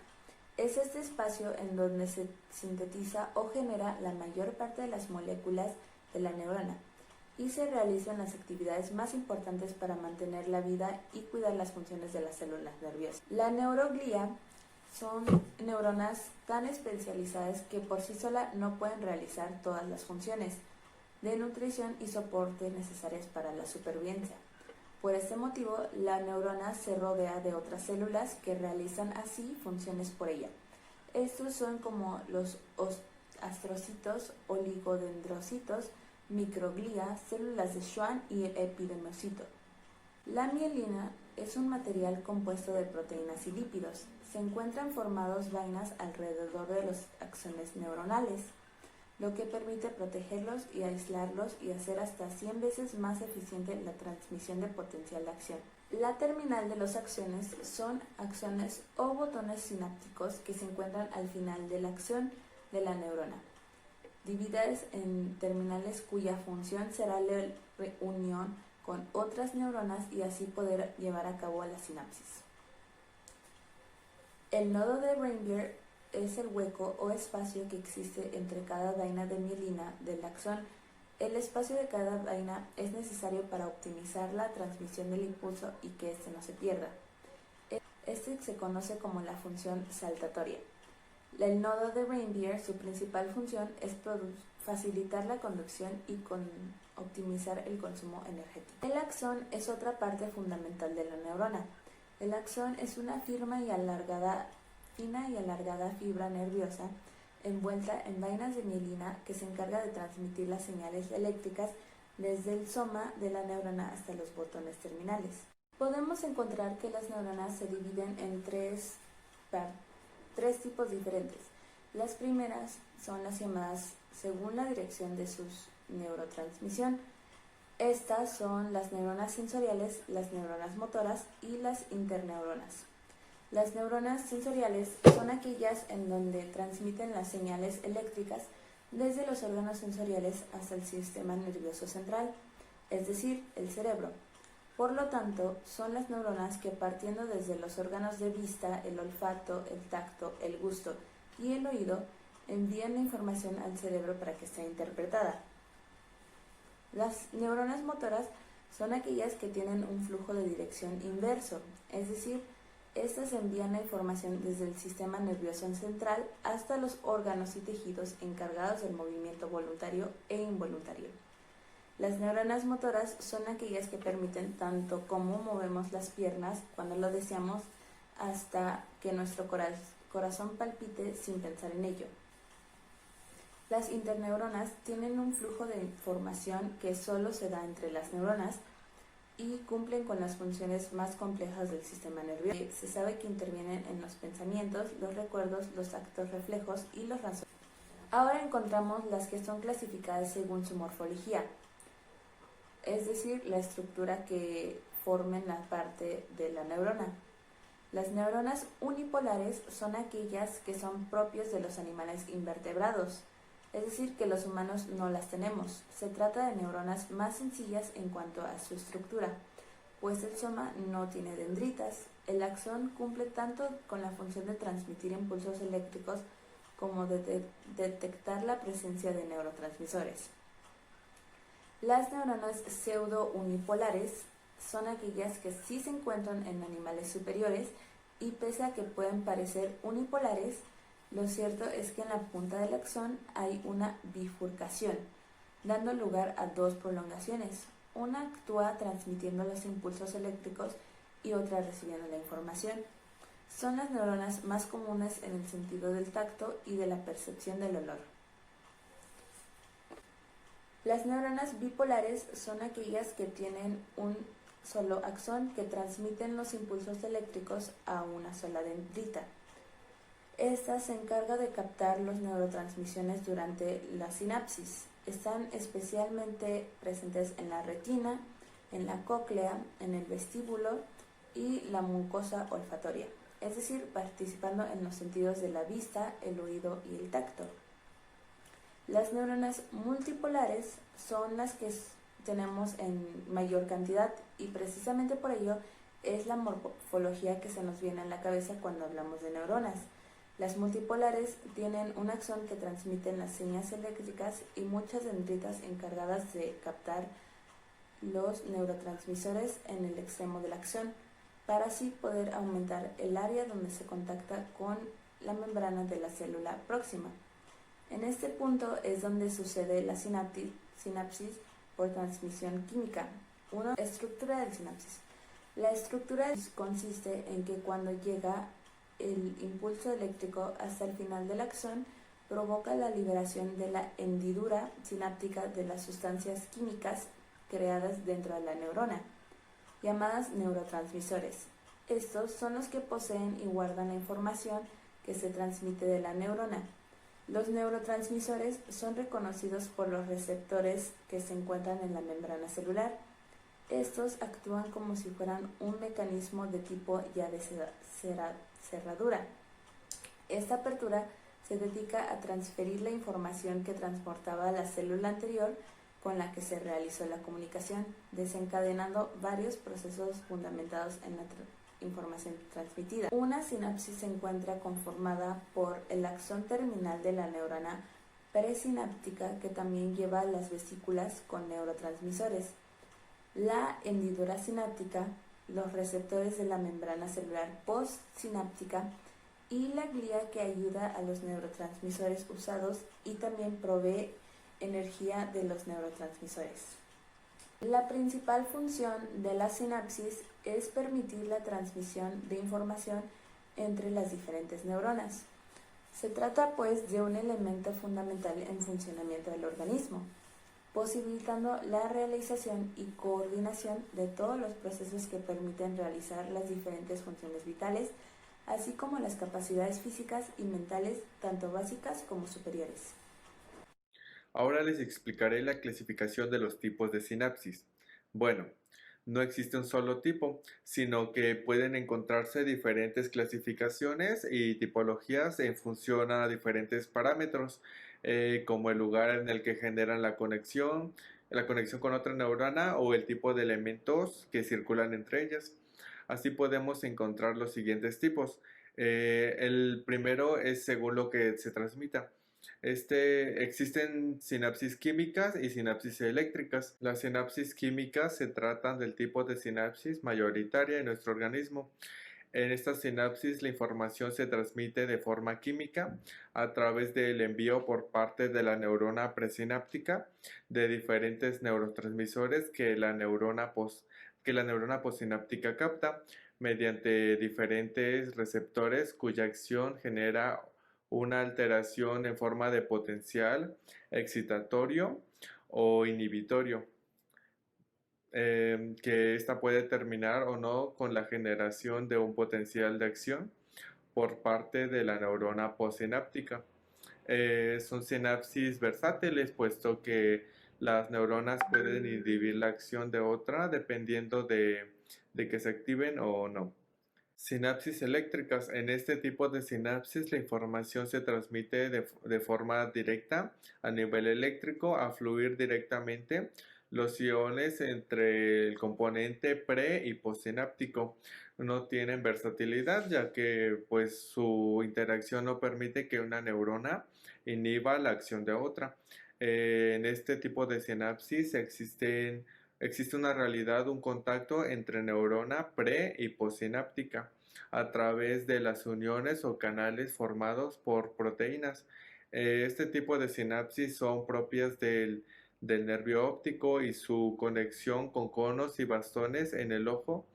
Es este espacio en donde se sintetiza o genera la mayor parte de las moléculas de la neurona y se realizan las actividades más importantes para mantener la vida y cuidar las funciones de las células nerviosas. La neuroglía son neuronas tan especializadas que por sí sola no pueden realizar todas las funciones de nutrición y soporte necesarias para la supervivencia. Por este motivo, la neurona se rodea de otras células que realizan así funciones por ella. Estos son como los astrocitos, oligodendrocitos, microglia, células de Schwann y epidemiocito. La mielina es un material compuesto de proteínas y lípidos. Se encuentran formados vainas alrededor de los axones neuronales, lo que permite protegerlos y aislarlos y hacer hasta 100 veces más eficiente la transmisión de potencial de acción. La terminal de los axones son axones o botones sinápticos que se encuentran al final de la acción de la neurona, divididas en terminales cuya función será la reunión con otras neuronas y así poder llevar a cabo la sinapsis. El nodo de Ranvier es el hueco o espacio que existe entre cada vaina de mielina del axón. El espacio de cada vaina es necesario para optimizar la transmisión del impulso y que éste no se pierda. Este se conoce como la función saltatoria. El nodo de Ranvier, su principal función es facilitar la conducción y optimizar el consumo energético. El axón es otra parte fundamental de la neurona. El axón es una fina y alargada fibra nerviosa envuelta en vainas de mielina que se encarga de transmitir las señales eléctricas desde el soma de la neurona hasta los botones terminales. Podemos encontrar que las neuronas se dividen en tres tipos diferentes. Las primeras son las llamadas según la dirección de su neurotransmisión. Estas son las neuronas sensoriales, las neuronas motoras y las interneuronas. Las neuronas sensoriales son aquellas en donde transmiten las señales eléctricas desde los órganos sensoriales hasta el sistema nervioso central, es decir, el cerebro. Por lo tanto, son las neuronas que partiendo desde los órganos de vista, el olfato, el tacto, el gusto y el oído, envían la información al cerebro para que sea interpretada. Las neuronas motoras son aquellas que tienen un flujo de dirección inverso, es decir, estas envían la información desde el sistema nervioso central hasta los órganos y tejidos encargados del movimiento voluntario e involuntario. Las neuronas motoras son aquellas que permiten tanto cómo movemos las piernas cuando lo deseamos hasta que nuestro corazón palpite sin pensar en ello. Las interneuronas tienen un flujo de información que solo se da entre las neuronas y cumplen con las funciones más complejas del sistema nervioso. Se sabe que intervienen en los pensamientos, los recuerdos, los actos reflejos y los razonamientos. Ahora encontramos las que son clasificadas según su morfología, es decir, la estructura que formen la parte de la neurona. Las neuronas unipolares son aquellas que son propias de los animales invertebrados, es decir, que los humanos no las tenemos. Se trata de neuronas más sencillas en cuanto a su estructura, pues el soma no tiene dendritas. El axón cumple tanto con la función de transmitir impulsos eléctricos como de detectar la presencia de neurotransmisores. Las neuronas pseudo-unipolares son aquellas que sí se encuentran en animales superiores y pese a que pueden parecer unipolares, lo cierto es que en la punta del axón hay una bifurcación, dando lugar a dos prolongaciones. Una actúa transmitiendo los impulsos eléctricos y otra recibiendo la información. Son las neuronas más comunes en el sentido del tacto y de la percepción del olor. Las neuronas bipolares son aquellas que tienen un solo axón que transmiten los impulsos eléctricos a una sola dendrita. Esta se encarga de captar las neurotransmisiones durante la sinapsis. Están especialmente presentes en la retina, en la cóclea, en el vestíbulo y la mucosa olfatoria, es decir, participando en los sentidos de la vista, el oído y el tacto. Las neuronas multipolares son las que tenemos en mayor cantidad y precisamente por ello es la morfología que se nos viene a la cabeza cuando hablamos de neuronas. Las multipolares tienen un axón que transmite las señas eléctricas y muchas dendritas encargadas de captar los neurotransmisores en el extremo del axón, para así poder aumentar el área donde se contacta con la membrana de la célula próxima. En este punto es donde sucede la sinapsis por transmisión química. 1. Estructura del sinapsis. La estructura consiste en que cuando llega el impulso eléctrico hasta el final del axón, provoca la liberación de la hendidura sináptica de las sustancias químicas creadas dentro de la neurona, llamadas neurotransmisores. Estos son los que poseen y guardan la información que se transmite de la neurona. Los neurotransmisores son reconocidos por los receptores que se encuentran en la membrana celular. Estos actúan como si fueran un mecanismo de tipo llave cerradura. Esta apertura se dedica a transferir la información que transportaba la célula anterior con la que se realizó la comunicación, desencadenando varios procesos fundamentados en la información transmitida. Una sinapsis se encuentra conformada por el axón terminal de la neurona presináptica, que también lleva las vesículas con neurotransmisores, la hendidura sináptica, los receptores de la membrana celular postsináptica y la glía, que ayuda a los neurotransmisores usados y también provee energía de los neurotransmisores. La principal función de la sinapsis es permitir la transmisión de información entre las diferentes neuronas. Se trata pues de un elemento fundamental en funcionamiento del organismo, posibilitando la realización y coordinación de todos los procesos que permiten realizar las diferentes funciones vitales, así como las capacidades físicas y mentales, tanto básicas como superiores. Ahora les explicaré la clasificación de los tipos de sinapsis. Bueno, no existe un solo tipo, sino que pueden encontrarse diferentes clasificaciones y tipologías en función a diferentes parámetros, como el lugar en el que generan la conexión con otra neurona o el tipo de elementos que circulan entre ellas. Así podemos encontrar los siguientes tipos. El primero es según lo que se transmita. Existen sinapsis químicas y sinapsis eléctricas. Las sinapsis químicas se tratan del tipo de sinapsis mayoritaria en nuestro organismo. En estas sinapsis la información se transmite de forma química a través del envío por parte de la neurona presináptica de diferentes neurotransmisores que la neurona postsináptica capta mediante diferentes receptores cuya acción genera una alteración en forma de potencial excitatorio o inhibitorio, que ésta puede terminar o no con la generación de un potencial de acción por parte de la neurona postsináptica. Son sinapsis versátiles, puesto que las neuronas pueden inhibir la acción de otra dependiendo de que se activen o no. Sinapsis eléctricas. En este tipo de sinapsis la información se transmite de forma directa a nivel eléctrico a fluir directamente los iones entre el componente pre y postsináptico. No tienen versatilidad, ya que pues su interacción no permite que una neurona inhiba la acción de otra. En este tipo de sinapsis existe una realidad, un contacto entre neurona pre y postsináptica a través de las uniones o canales formados por proteínas. Este tipo de sinapsis son propias del nervio óptico y su conexión con conos y bastones en el ojo,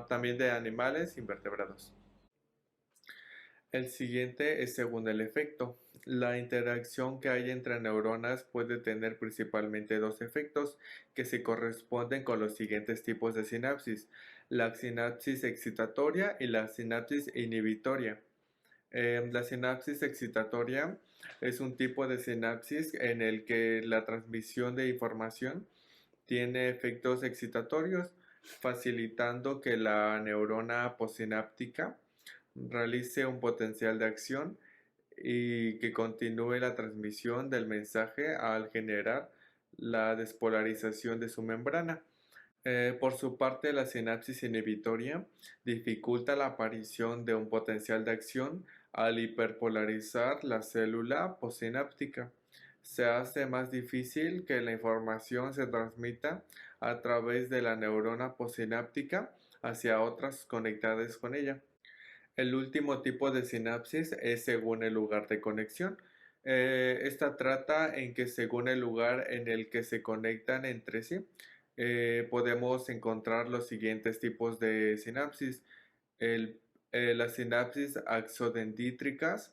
también de animales invertebrados. El siguiente es según el efecto. La interacción que hay entre neuronas puede tener principalmente dos efectos que se corresponden con los siguientes tipos de sinapsis: la sinapsis excitatoria y la sinapsis inhibitoria. La sinapsis excitatoria es un tipo de sinapsis en el que la transmisión de información tiene efectos excitatorios, facilitando que la neurona postsináptica realice un potencial de acción y que continúe la transmisión del mensaje al generar la despolarización de su membrana. Por su parte, la sinapsis inhibitoria dificulta la aparición de un potencial de acción al hiperpolarizar la célula postsináptica. Se hace más difícil que la información se transmita a través de la neurona postsináptica hacia otras conectadas con ella. El último tipo de sinapsis es según el lugar de conexión. Esta trata en que según el lugar en el que se conectan entre sí, podemos encontrar los siguientes tipos de sinapsis. El- las sinapsis axodendríticas,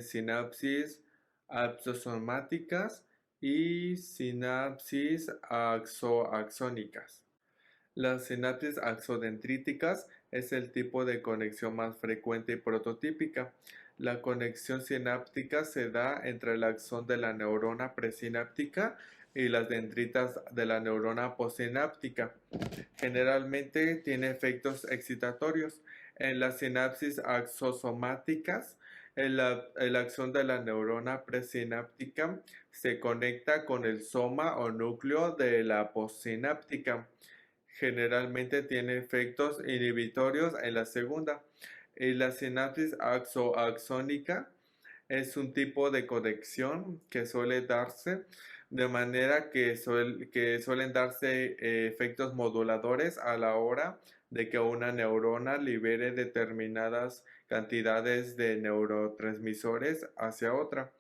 sinapsis axosomáticas y sinapsis axoaxónicas. Las sinapsis axodendríticas es el tipo de conexión más frecuente y prototípica. La conexión sináptica se da entre el axón de la neurona presináptica y las dendritas de la neurona postsináptica. Generalmente tiene efectos excitatorios. En las sinapsis axosomáticas, el axón de la neurona presináptica se conecta con el soma o núcleo de la postsináptica. Generalmente tiene efectos inhibitorios en la segunda. Y la sinapsis axoaxónica es un tipo de conexión que suele darse de manera que suelen darse efectos moduladores a la hora de que una neurona libere determinadas cantidades de neurotransmisores hacia otra.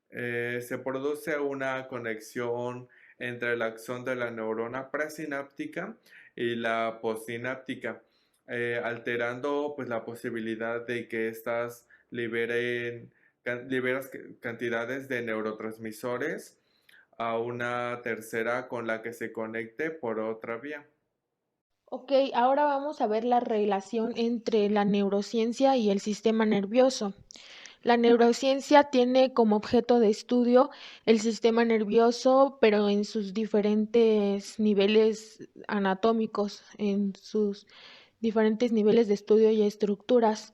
Se produce una conexión entre el axón de la neurona presináptica y la postsináptica, alterando pues la posibilidad de que éstas liberas cantidades de neurotransmisores a una tercera con la que se conecte por otra vía. Ok, ahora vamos a ver la relación entre la neurociencia y el sistema nervioso. La neurociencia tiene como objeto de estudio el sistema nervioso, pero en sus diferentes niveles anatómicos, en sus diferentes niveles de estudio y estructuras.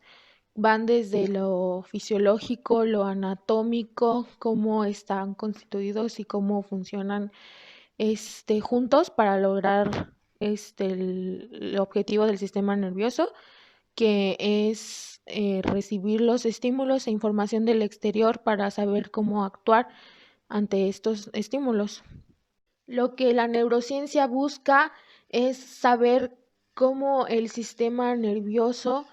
Van desde lo fisiológico, lo anatómico, cómo están constituidos y cómo funcionan juntos para lograr el objetivo del sistema nervioso, que es recibir los estímulos e información del exterior para saber cómo actuar ante estos estímulos. Lo que la neurociencia busca es saber cómo el sistema nervioso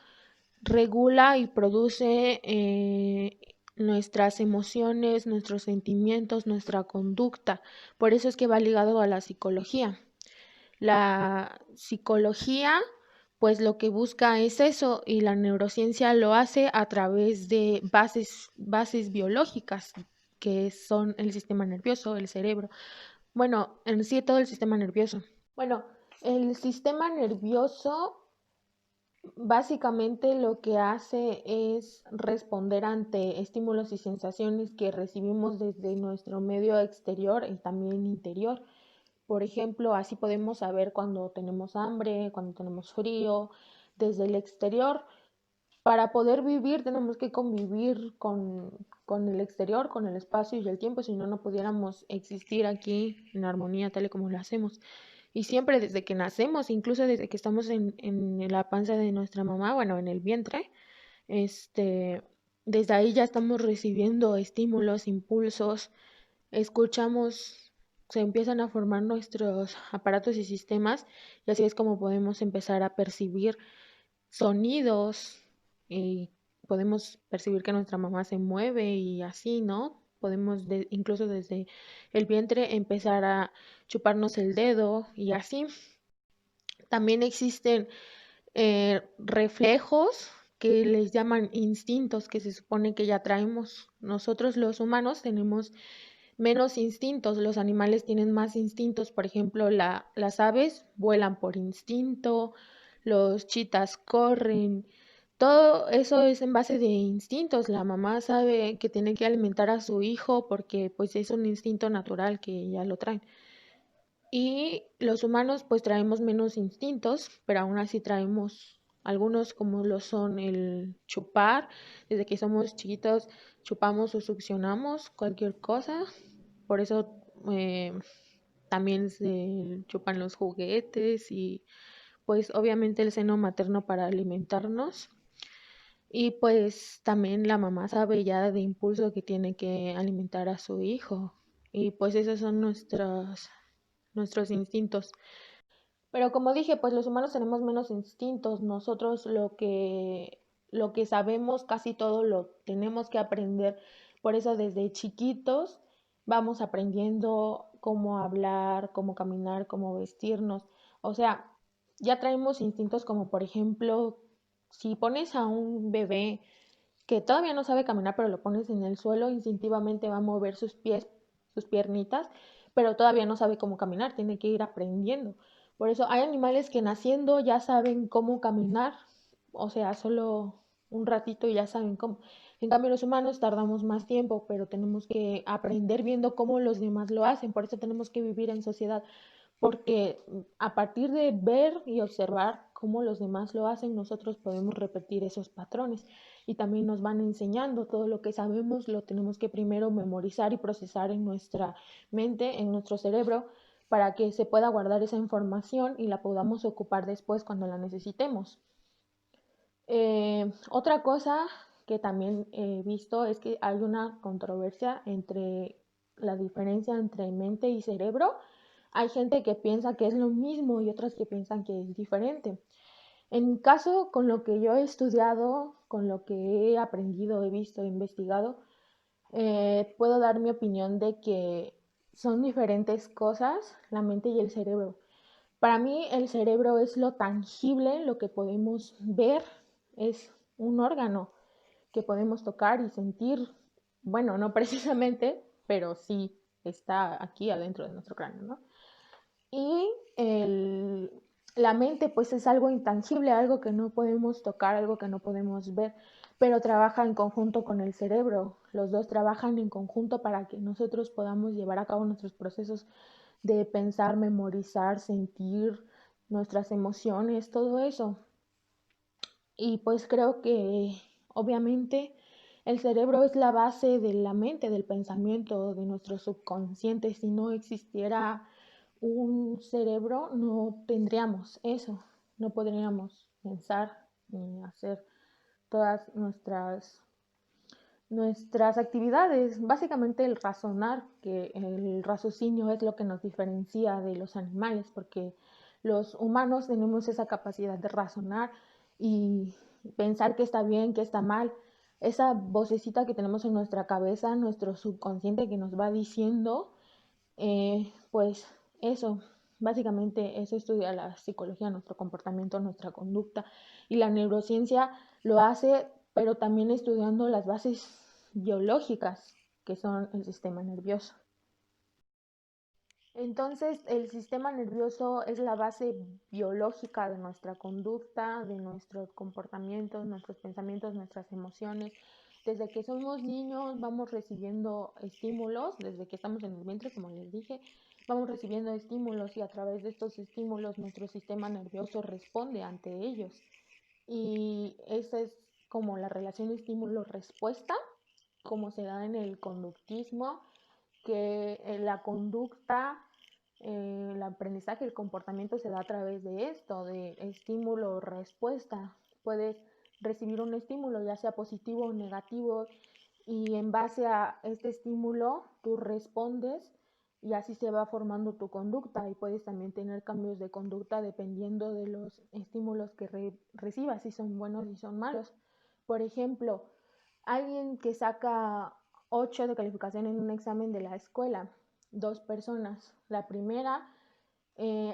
regula y produce nuestras emociones, nuestros sentimientos, nuestra conducta. Por eso es que va ligado a la psicología. La psicología, pues lo que busca es eso, y la neurociencia lo hace a través de bases biológicas, que son el sistema nervioso, el cerebro. Bueno, en sí todo el sistema nervioso. Bueno, el sistema nervioso básicamente lo que hace es responder ante estímulos y sensaciones que recibimos desde nuestro medio exterior y también interior. Por ejemplo, así podemos saber cuando tenemos hambre, cuando tenemos frío, desde el exterior. Para poder vivir tenemos que convivir con el exterior, con el espacio y el tiempo, si no, no pudiéramos existir aquí en armonía tal y como lo hacemos. Y siempre desde que nacemos, incluso desde que estamos en la panza de nuestra mamá, bueno, en el vientre, este, desde ahí ya estamos recibiendo estímulos, impulsos, escuchamos, se empiezan a formar nuestros aparatos y sistemas, y así es como podemos empezar a percibir sonidos y podemos percibir que nuestra mamá se mueve y así, ¿no? Podemos incluso desde el vientre empezar a chuparnos el dedo y así. También existen reflejos que les llaman instintos, que se supone que ya traemos. Nosotros los humanos tenemos menos instintos, los animales tienen más instintos. Por ejemplo, las aves vuelan por instinto, los chitas corren. Todo eso es en base de instintos. La mamá sabe que tiene que alimentar a su hijo porque pues es un instinto natural que ya lo traen. Y los humanos pues traemos menos instintos, pero aún así traemos algunos como lo son el chupar. Desde que somos chiquitos chupamos o succionamos cualquier cosa. Por eso también se chupan los juguetes y pues obviamente el seno materno para alimentarnos. Y pues también la mamá sabe ya de impulso que tiene que alimentar a su hijo. Y pues esos son nuestros instintos. Pero como dije, pues los humanos tenemos menos instintos. Nosotros lo que sabemos, casi todo lo tenemos que aprender. Por eso desde chiquitos vamos aprendiendo cómo hablar, cómo caminar, cómo vestirnos. O sea, ya traemos instintos como por ejemplo, si pones a un bebé que todavía no sabe caminar, pero lo pones en el suelo, instintivamente va a mover sus pies, sus piernitas, pero todavía no sabe cómo caminar, tiene que ir aprendiendo. Por eso hay animales que naciendo ya saben cómo caminar, o sea, solo un ratito y ya saben cómo. En cambio, los humanos tardamos más tiempo, pero tenemos que aprender viendo cómo los demás lo hacen. Por eso tenemos que vivir en sociedad, porque a partir de ver y observar cómo los demás lo hacen, nosotros podemos repetir esos patrones y también nos van enseñando todo lo que sabemos, lo tenemos que primero memorizar y procesar en nuestra mente, en nuestro cerebro, para que se pueda guardar esa información y la podamos ocupar después cuando la necesitemos. Otra cosa que también he visto es que hay una controversia entre la diferencia entre mente y cerebro. Hay gente que piensa que es lo mismo y otras que piensan que es diferente. En mi caso, con lo que yo he estudiado, con lo que he aprendido, he visto, he investigado, puedo dar mi opinión de que son diferentes cosas, la mente y el cerebro. Para mí el cerebro es lo tangible, lo que podemos ver, es un órgano que podemos tocar y sentir, bueno, no precisamente, pero sí está aquí adentro de nuestro cráneo, ¿no? Y el, la mente pues es algo intangible, algo que no podemos tocar, algo que no podemos ver, pero trabaja en conjunto con el cerebro. Los dos trabajan en conjunto para que nosotros podamos llevar a cabo nuestros procesos de pensar, memorizar, sentir nuestras emociones, todo eso. Y pues creo que obviamente el cerebro es la base de la mente, del pensamiento, de nuestro subconsciente. Si no existiera un cerebro, no tendríamos eso, no podríamos pensar ni hacer todas nuestras actividades. Básicamente el razonar, que el raciocinio es lo que nos diferencia de los animales, porque los humanos tenemos esa capacidad de razonar y pensar que está bien, que está mal. Esa vocecita que tenemos en nuestra cabeza, nuestro subconsciente que nos va diciendo, pues eso, básicamente eso estudia la psicología, nuestro comportamiento, nuestra conducta, y la neurociencia lo hace, pero también estudiando las bases biológicas que son el sistema nervioso. Entonces, el sistema nervioso es la base biológica de nuestra conducta, de nuestros comportamientos, nuestros pensamientos, nuestras emociones. Desde que somos niños vamos recibiendo estímulos, desde que estamos en el vientre, como les dije, vamos recibiendo estímulos y a través de estos estímulos nuestro sistema nervioso responde ante ellos. Y esa es como la relación estímulo-respuesta, como se da en el conductismo, que la conducta, el aprendizaje, el comportamiento se da a través de esto, de estímulo-respuesta. Puedes recibir un estímulo, ya sea positivo o negativo, y en base a este estímulo tú respondes y así se va formando tu conducta y puedes también tener cambios de conducta dependiendo de los estímulos que recibas, si son buenos y son malos. Por ejemplo, alguien que saca 8 de calificación en un examen de la escuela, dos personas. La primera,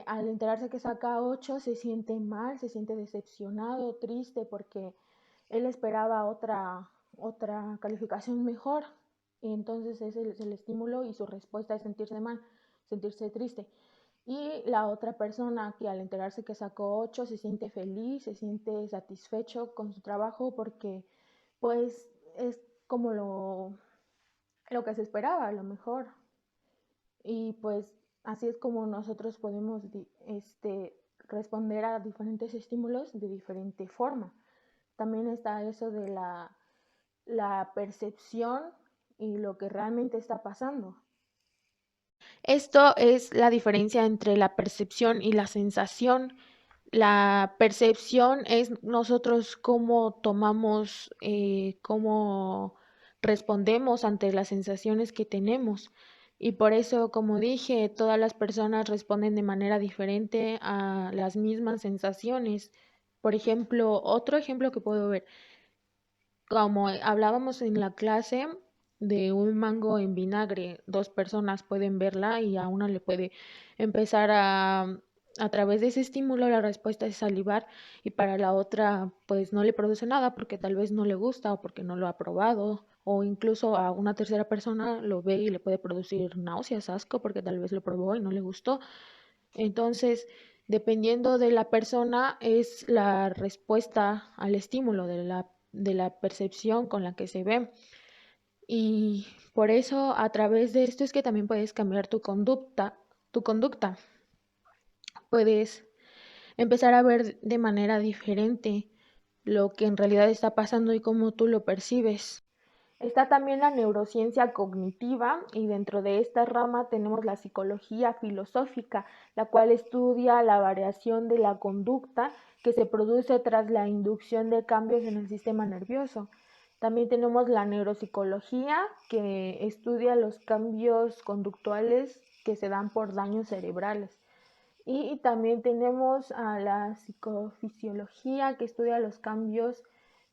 al enterarse que saca 8, se siente mal, se siente decepcionado, triste, porque él esperaba otra calificación mejor. Y entonces ese es el estímulo y su respuesta es sentirse mal, sentirse triste. Y la otra persona que al enterarse que sacó 8 se siente feliz, se siente satisfecho con su trabajo porque pues es como lo que se esperaba, a lo mejor. Y pues así es como nosotros podemos responder a diferentes estímulos de diferente forma. También está eso de la percepción y lo que realmente está pasando. Esto es la diferencia entre la percepción y la sensación. La percepción es nosotros cómo tomamos, cómo respondemos ante las sensaciones que tenemos. Y por eso, como dije, todas las personas responden de manera diferente a las mismas sensaciones. Por ejemplo, otro ejemplo que puedo ver, como hablábamos en la clase, de un mango en vinagre, dos personas pueden verla y a una le puede empezar a través de ese estímulo la respuesta es salivar y para la otra pues no le produce nada porque tal vez no le gusta o porque no lo ha probado o incluso a una tercera persona lo ve y le puede producir náuseas, asco porque tal vez lo probó y no le gustó. Entonces, dependiendo de la persona es la respuesta al estímulo de la percepción con la que se ve. Y por eso a través de esto es que también puedes cambiar tu conducta. Puedes empezar a ver de manera diferente lo que en realidad está pasando y cómo tú lo percibes. Está también la neurociencia cognitiva y dentro de esta rama tenemos la psicología filosófica, la cual estudia la variación de la conducta que se produce tras la inducción de cambios en el sistema nervioso. También tenemos la neuropsicología que estudia los cambios conductuales que se dan por daños cerebrales. Y también tenemos a la psicofisiología que estudia los cambios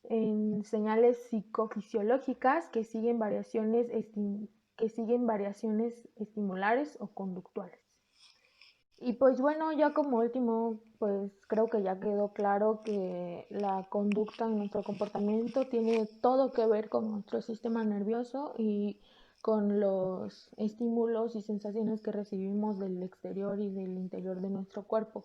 en señales psicofisiológicas que siguen variaciones estimulares o conductuales. Y pues bueno, ya como último, pues creo que ya quedó claro que la conducta en nuestro comportamiento tiene todo que ver con nuestro sistema nervioso y con los estímulos y sensaciones que recibimos del exterior y del interior de nuestro cuerpo.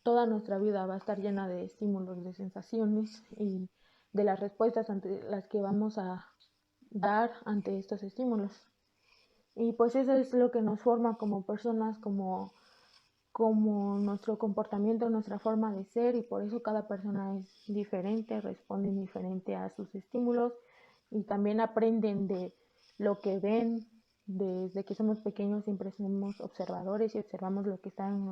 Toda nuestra vida va a estar llena de estímulos, de sensaciones y de las respuestas ante las que vamos a dar ante estos estímulos. Y pues eso es lo que nos forma como personas, como nuestro comportamiento, nuestra forma de ser y por eso cada persona es diferente, responden diferente a sus estímulos y también aprenden de lo que ven. Desde que somos pequeños siempre somos observadores y observamos lo que está en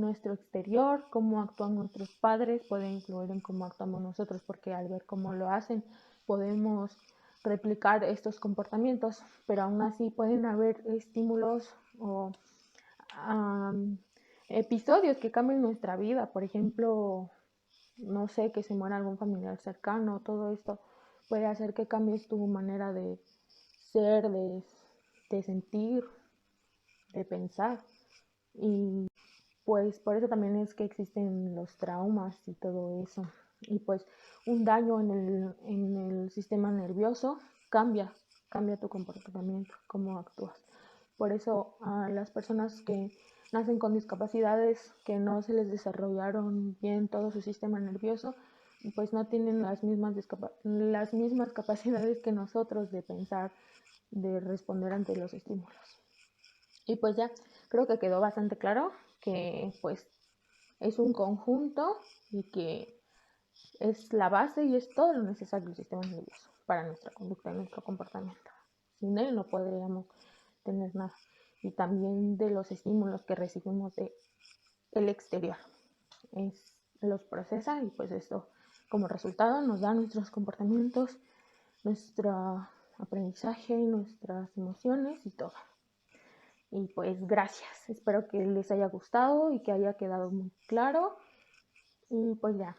nuestro exterior, cómo actúan nuestros padres, puede influir en cómo actuamos nosotros porque al ver cómo lo hacen podemos replicar estos comportamientos, pero aún así pueden haber estímulos o episodios que cambien nuestra vida, por ejemplo, no sé, que se muera algún familiar cercano, todo esto puede hacer que cambies tu manera de ser, de sentir, de pensar y pues por eso también es que existen los traumas y todo eso. Y pues un daño en el sistema nervioso cambia tu comportamiento, cómo actúas. Por eso a las personas que nacen con discapacidades que no se les desarrollaron bien todo su sistema nervioso, pues no tienen las mismas capacidades que nosotros de pensar, de responder ante los estímulos. Y pues ya, creo que quedó bastante claro que pues es un conjunto y que es la base y es todo lo necesario del sistema nervioso para nuestra conducta y nuestro comportamiento. Sin él no podríamos tener nada. Y también de los estímulos que recibimos del exterior. Los procesa y pues esto como resultado nos da nuestros comportamientos, nuestro aprendizaje, nuestras emociones y todo. Y pues gracias, espero que les haya gustado y que haya quedado muy claro. Y pues ya,